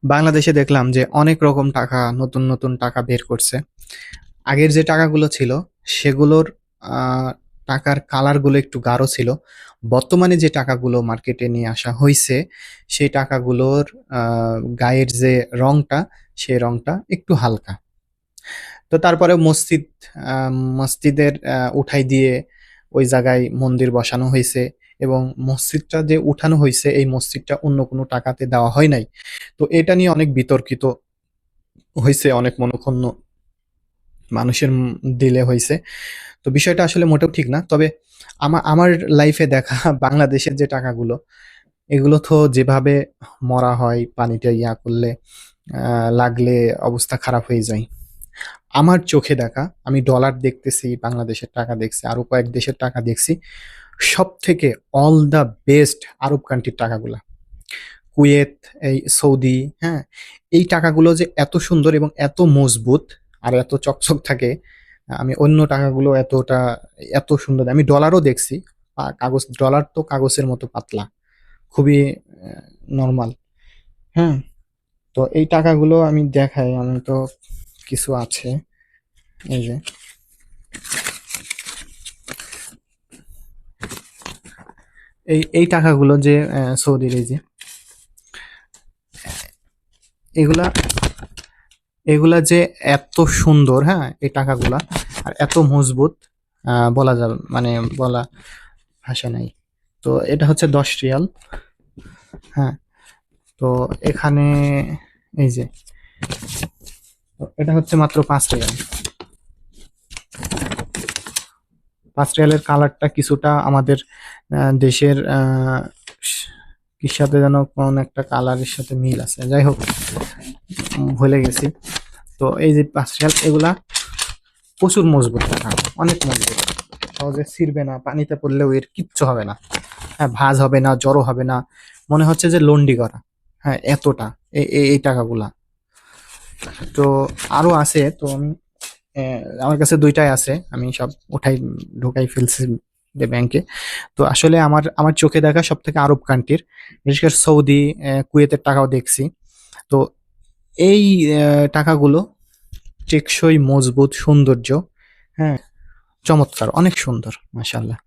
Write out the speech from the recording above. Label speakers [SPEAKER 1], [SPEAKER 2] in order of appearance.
[SPEAKER 1] বাংলাদেশে দেখলাম যে অনেক রকম টাকা, নতুন নতুন টাকা বের করছে। আগের যে টাকাগুলো ছিল সেগুলোর টাকার কালারগুলো একটু গাঢ় ছিল। বর্তমানে যে টাকাগুলো মার্কেটে নিয়ে আসা হয়েছে সেই টাকাগুলোর গায়ের যে রংটা, সেই রংটা একটু হালকা। তো তারপরে মসজিদের উঠাই দিয়ে ওই জায়গায় মন্দির বসানো হয়েছে, এবং মসজিদটা যে উঠানো হয়েছে এই মসজিদটা অন্য কোনো টাকাতে দেওয়া হয় নাই। তো এটা নিয়ে অনেক বিতর্কিত হয়েছে, অনেক মনোক্ষুণ্ণ মানুষের দিলে হয়েছে। তো বিষয়টা আসলে মোটেও ঠিক না। তবে আমার লাইফে দেখা বাংলাদেশের যে টাকাগুলো, এগুলো তো যেভাবে মরা হয় পানিতে ইয়া করলে, লাগলে অবস্থা খারাপ হয়ে যায়। আমার চোখে দেখা, আমি ডলার দেখতেছি, বাংলাদেশের টাকা দেখছি, আরো কয়েক দেশের টাকা দেখছি। সব থেকে অল দ্য বেস্ট আরব কান্ট্রির টাকাগুলা, কুয়েত, এই সৌদি, হ্যাঁ, এই টাকাগুলো যে এত সুন্দর এবং এত মজবুত আর এত চকচক থাকে, আমি অন্য টাকাগুলো এত সুন্দর আমি ডলারও দেখছি। কাগজ ডলার তো কাগজের মতো পাতলা, খুবই নর্মাল। হ্যাঁ, তো এই টাকাগুলো আমি দেখাই, আমি তো কিছু আছে, এই যে এই টাকাগুলো যে সৌদির, এই যে এগুলা এগুলা যে এত সুন্দর, হ্যাঁ, এই টাকাগুলা আর এত মজবুত, বলা যাবে মানে বলা ভাষা নাই। তো এটা হচ্ছে 10 রিয়াল। হ্যাঁ, তো এখানে এই যে, তো এটা হচ্ছে মাত্র 5 রিয়াল। 5 রিয়ালের কালারটা কিছুটা আমাদের দেশের কি সাথে যেন কোন একটা কালারের সাথে মিল আছে, যাই হোক, ভুলে গেছি। তো এই যে 5 রিয়াল, এগুলা প্রচুর মজবুত টাকা, অনেক মজবুত, সহজে ছিঁড়বে না, পানিতে পড়লেও এর কিচ্ছু হবে না। হ্যাঁ, ভাঁজ হবে না, জড়ো হবে না, মনে হচ্ছে যে লন্ডি করা। হ্যাঁ, এতটা এই টাকাগুলা। তো আরো আছে, তো আমি আমার কাছে দুইটাই আছে, আমি সব ঢুকাই ফেলছি ব্যাংকে। তো আসলে আমার চোখে দেখা সব থেকে আরব কান্ট্রির, বিশেষ করে সৌদি, কুয়েতের টাকাও দেখছি। তো এই টাকাগুলো টেকসই, মজবুত, সৌন্দর্য, হ্যাঁ, চমৎকার, অনেক সুন্দর, মাশাআল্লাহ।